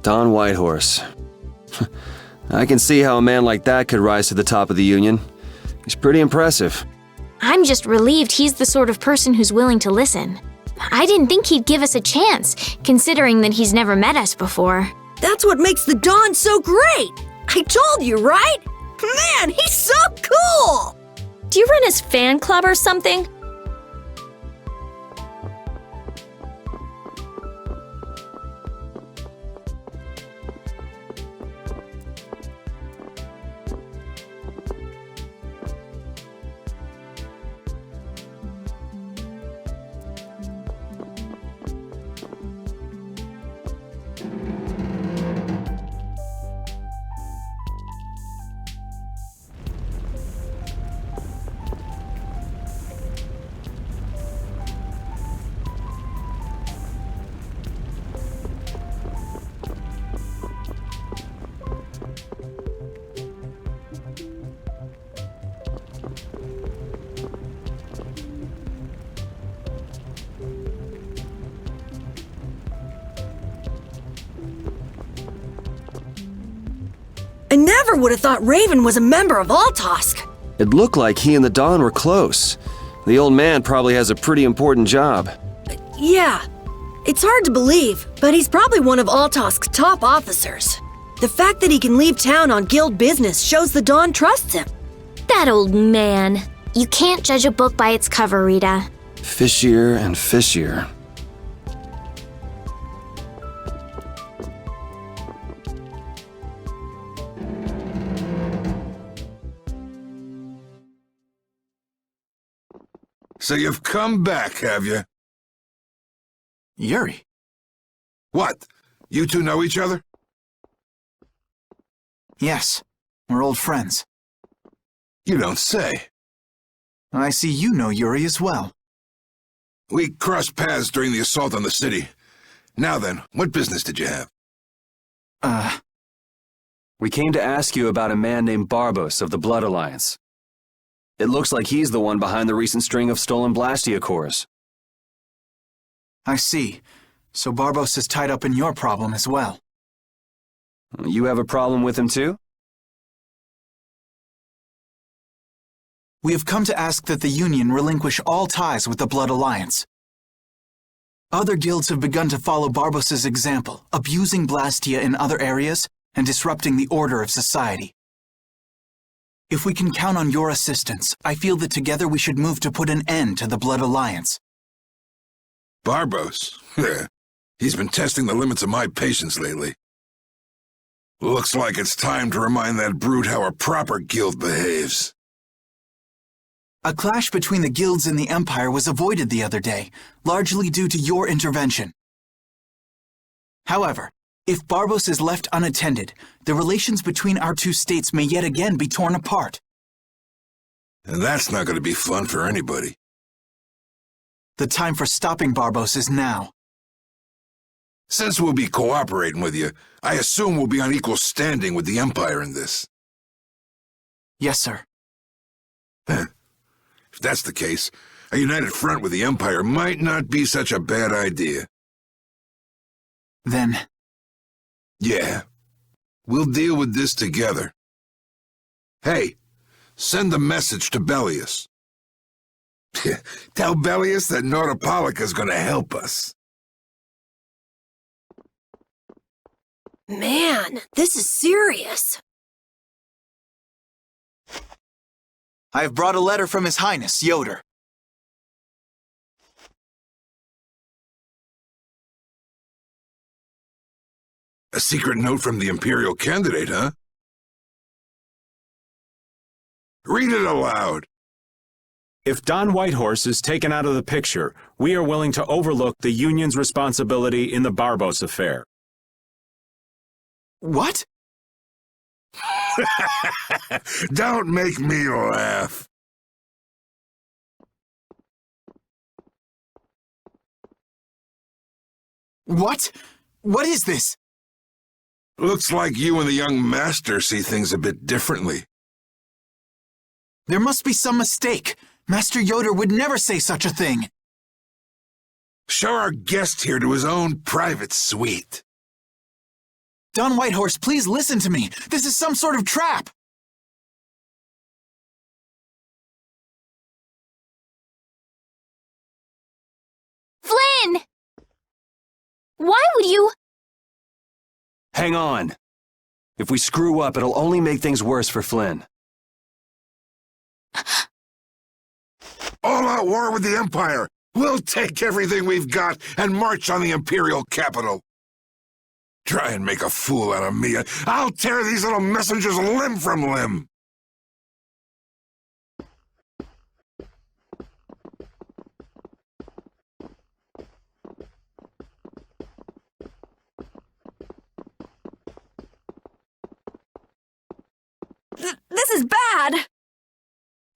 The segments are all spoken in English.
Don Whitehorse. I can see how a man like that could rise to the top of the Union. He's pretty impressive. I'm just relieved he's the sort of person who's willing to listen. I didn't think he'd give us a chance, considering that he's never met us before. That's what makes the Don so great! I told you, right? Man, he's so cool! Do you run his fan club or something? I never would have thought Raven was a member of Altosk. It looked like he and the Don were close. The old man probably has a pretty important job. Yeah, it's hard to believe, but he's probably one of Altosk's top officers. The fact that he can leave town on guild business shows the Don trusts him. That old man. You can't judge a book by its cover, Rita. Fishier and fishier. So you've come back, have you? Yuri. What? You two know each other? Yes, we're old friends. You don't say. I see you know Yuri as well. We crossed paths during the assault on the city. Now then, what business did you have? We came to ask you about a man named Barbos of the Blood Alliance. It looks like he's the one behind the recent string of stolen Blastia cores. I see. So Barbos is tied up in your problem as well. You have a problem with him too? We have come to ask that the Union relinquish all ties with the Blood Alliance. Other guilds have begun to follow Barbos's example, abusing Blastia in other areas and disrupting the order of society. If we can count on your assistance, I feel that together we should move to put an end to the Blood Alliance. Barbos? He's been testing the limits of my patience lately. Looks like it's time to remind that brute how a proper guild behaves. A clash between the guilds and the Empire was avoided the other day, largely due to your intervention. However, if Barbos is left unattended, the relations between our two states may yet again be torn apart. And that's not going to be fun for anybody. The time for stopping Barbos is now. Since we'll be cooperating with you, I assume we'll be on equal standing with the Empire in this. Yes, sir. If that's the case, a united front with the Empire might not be such a bad idea. Then... Yeah. We'll deal with this together. Hey, send a message to Bellius. Tell Bellius that Nordopolica's gonna help us. Man, this is serious. I have brought a letter from His Highness, Ioder. A secret note from the Imperial candidate, huh? Read it aloud. If Don Whitehorse is taken out of the picture, we are willing to overlook the Union's responsibility in the Barbos affair. What? Don't make me laugh. What? What is this? Looks like you and the young master see things a bit differently. There must be some mistake. Master Ioder would never say such a thing. Show our guest here to his own private suite. Don Whitehorse, please listen to me. This is some sort of trap. Flynn! Why would you? Hang on. If we screw up, it'll only make things worse for Flynn. All-out war with the Empire. We'll take everything we've got and march on the Imperial capital. Try and make a fool out of me. I'll tear these little messengers limb from limb. This is bad!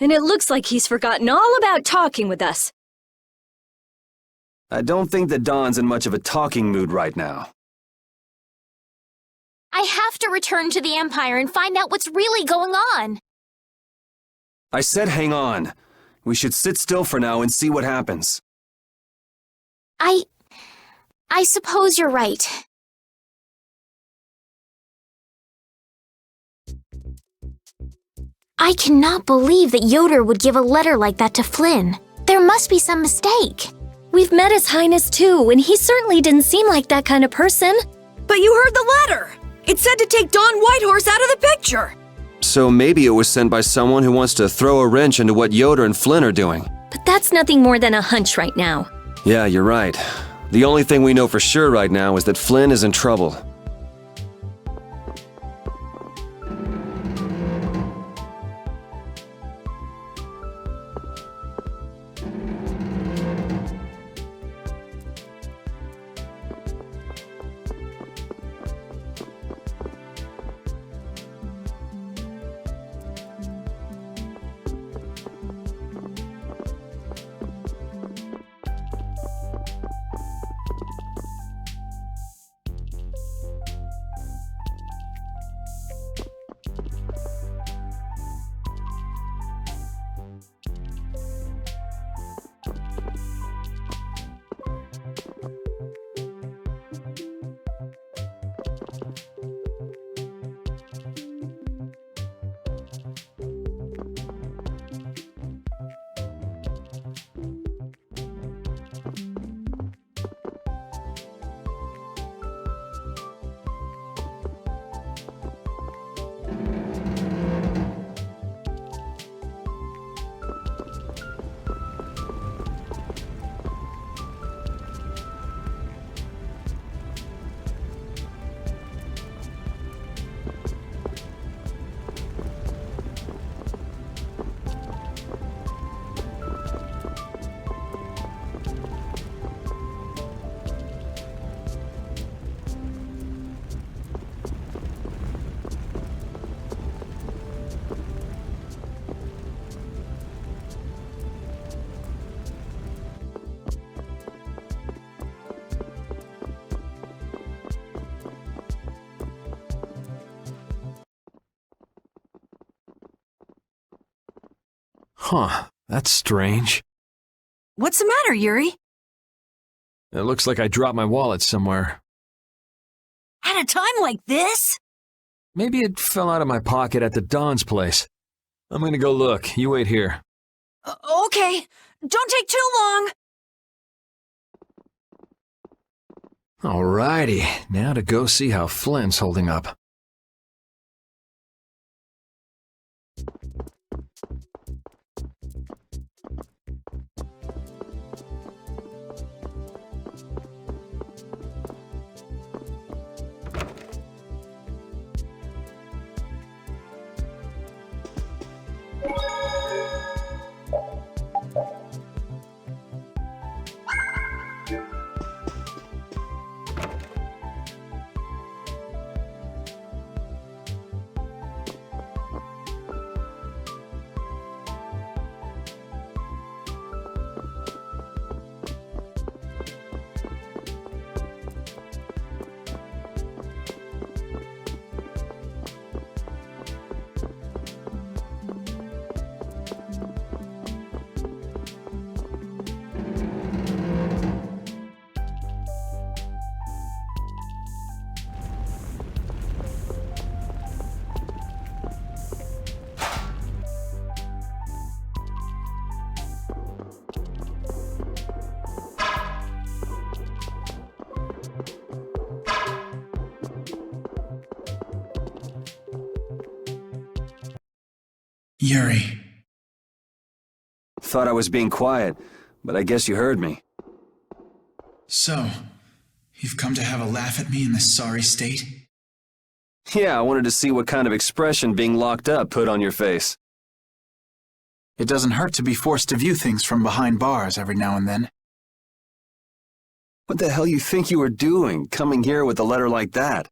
And it looks like he's forgotten all about talking with us. I don't think that Don's in much of a talking mood right now. I have to return to the Empire and find out what's really going on. I said hang on. We should sit still for now and see what happens. I suppose you're right. I cannot believe that Ioder would give a letter like that to Flynn. There must be some mistake. We've met His Highness too, and he certainly didn't seem like that kind of person. But you heard the letter! It said to take Don Whitehorse out of the picture! So maybe it was sent by someone who wants to throw a wrench into what Ioder and Flynn are doing. But that's nothing more than a hunch right now. Yeah, you're right. The only thing we know for sure right now is that Flynn is in trouble. Huh, that's strange. What's the matter, Yuri? It looks like I dropped my wallet somewhere. At a time like this? Maybe it fell out of my pocket at the Don's place. I'm gonna go look. You wait here. Okay. Don't take too long. Alrighty, now to go see how Flynn's holding up. Yuri. Thought I was being quiet, but I guess you heard me. So, you've come to have a laugh at me in this sorry state? Yeah, I wanted to see what kind of expression being locked up put on your face. It doesn't hurt to be forced to view things from behind bars every now and then. What the hell you think you were doing, coming here with a letter like that?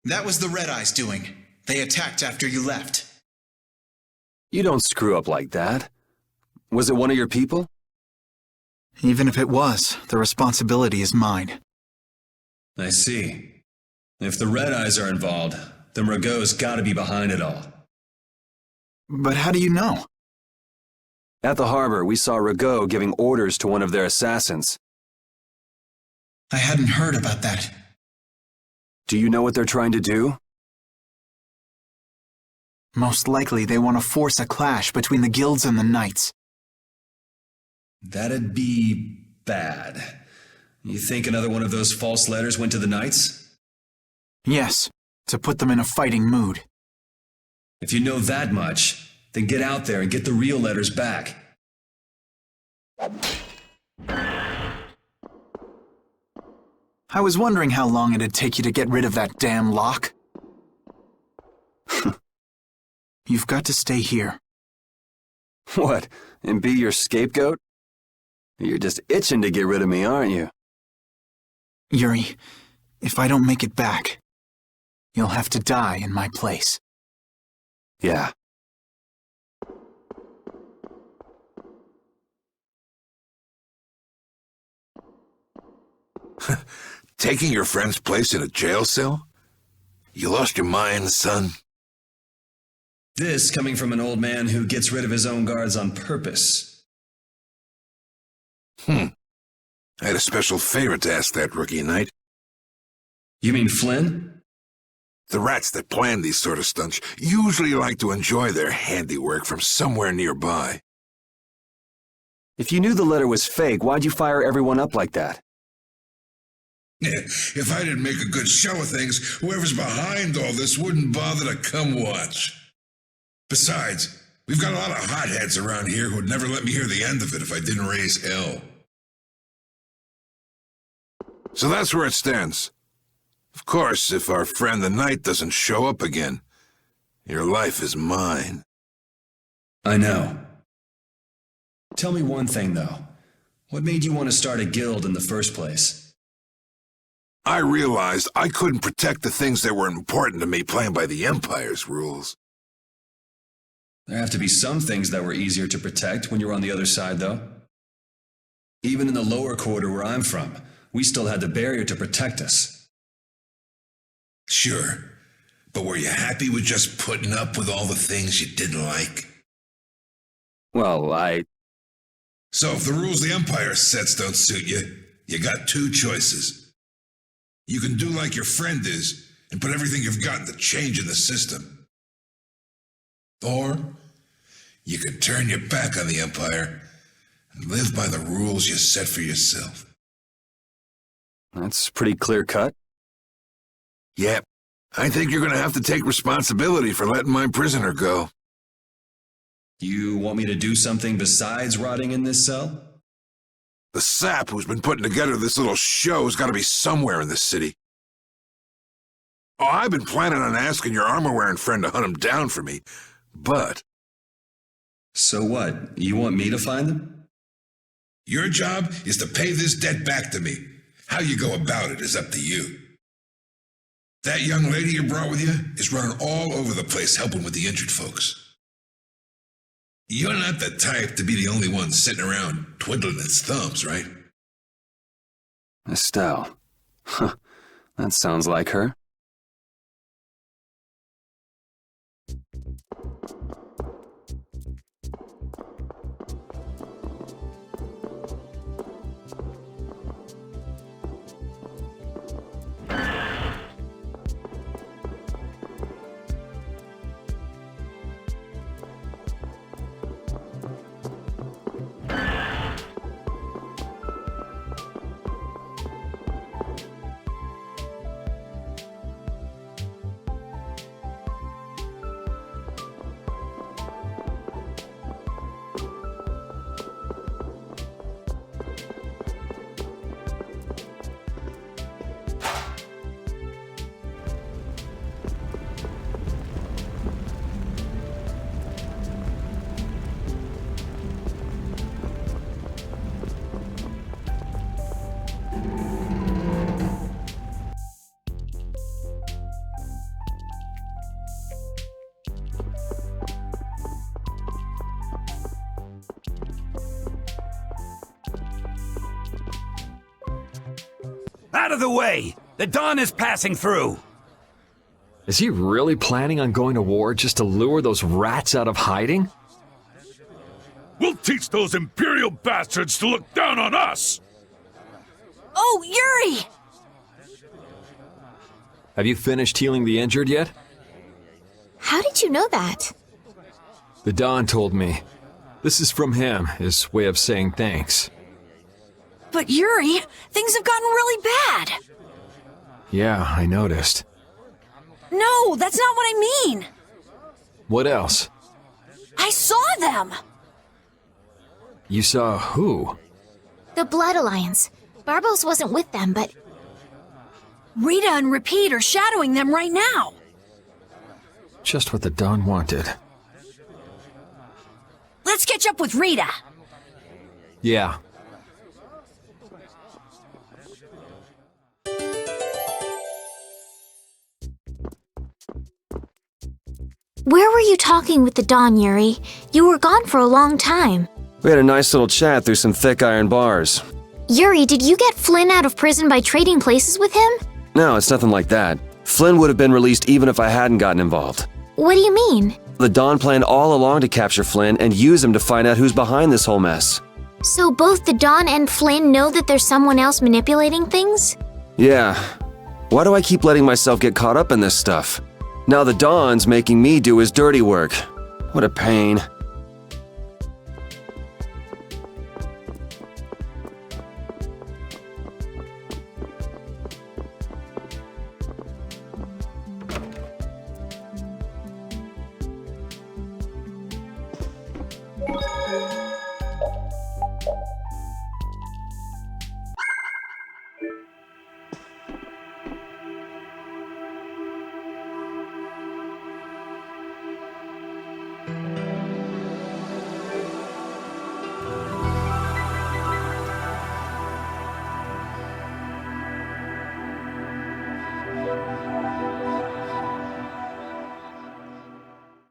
That was the Red Eyes doing. They attacked after you left. You don't screw up like that. Was it one of your people? Even if it was, the responsibility is mine. I see. If the Red Eyes are involved, then Rago's gotta be behind it all. But how do you know? At the harbor, we saw Rago giving orders to one of their assassins. I hadn't heard about that. Do you know what they're trying to do? Most likely they want to force a clash between the guilds and the knights. That'd be bad. You think another one of those false letters went to the knights? Yes, to put them in a fighting mood. If you know that much, then get out there and get the real letters back. I was wondering how long it'd take you to get rid of that damn lock. You've got to stay here. What, and be your scapegoat? You're just itching to get rid of me, aren't you? Yuri, if I don't make it back, you'll have to die in my place. Yeah. Taking your friend's place in a jail cell? You lost your mind, son? This coming from an old man who gets rid of his own guards on purpose. I had a special favor to ask that rookie knight. You mean Flynn? The rats that plan these sort of stunts usually like to enjoy their handiwork from somewhere nearby. If you knew the letter was fake, why'd you fire everyone up like that? If I didn't make a good show of things, whoever's behind all this wouldn't bother to come watch. Besides, we've got a lot of hotheads around here who'd never let me hear the end of it if I didn't raise hell. So that's where it stands. Of course, if our friend the Knight doesn't show up again, your life is mine. I know. Tell me one thing, though. What made you want to start a guild in the first place? I realized I couldn't protect the things that were important to me playing by the Empire's rules. There have to be some things that were easier to protect when you're on the other side, though. Even in the lower quarter where I'm from, we still had the barrier to protect us. Sure, but were you happy with just putting up with all the things you didn't like? Well, So if the rules the Empire sets don't suit you, you got two choices. You can do like your friend is and put everything you've got into changing the system. Or you can turn your back on the Empire and live by the rules you set for yourself. That's pretty clear-cut. Yep, I think you're going to have to take responsibility for letting my prisoner go. You want me to do something besides rotting in this cell? The sap who's been putting together this little show's got to be somewhere in this city. Oh, I've been planning on asking your armor-wearing friend to hunt him down for me, but... So what? You want me to find them? Your job is to pay this debt back to me. How you go about it is up to you. That young lady you brought with you is running all over the place helping with the injured folks. You're not the type to be the only one sitting around twiddling its thumbs, right? Estelle. Huh. That sounds like her. Out of the way! The Dawn is passing through! Is he really planning on going to war just to lure those rats out of hiding? We'll teach those Imperial bastards to look down on us! Oh, Yuri! Have you finished healing the injured yet? How did you know that? The Don told me. This is from him, his way of saying thanks. But Yuri, things have gotten really bad. Yeah, I noticed. No, that's not what I mean. What else? I saw them. You saw who? The Blood Alliance. Barbos wasn't with them, but Rita and Repeat are shadowing them right now. Just what the Don wanted. Let's catch up with Rita. Yeah. where were you talking with the Don, Yuri? You were gone for a long time. We had a nice little chat through some thick iron bars. Yuri, did you get Flynn out of prison by trading places with him? No, it's nothing like that. Flynn would have been released even if I hadn't gotten involved. What do you mean? The Don planned all along to capture Flynn and use him to find out who's behind this whole mess. So both the Don and Flynn know that there's someone else manipulating things? Yeah. Why do I keep letting myself get caught up in this stuff? Now the Don's making me do his dirty work. What a pain.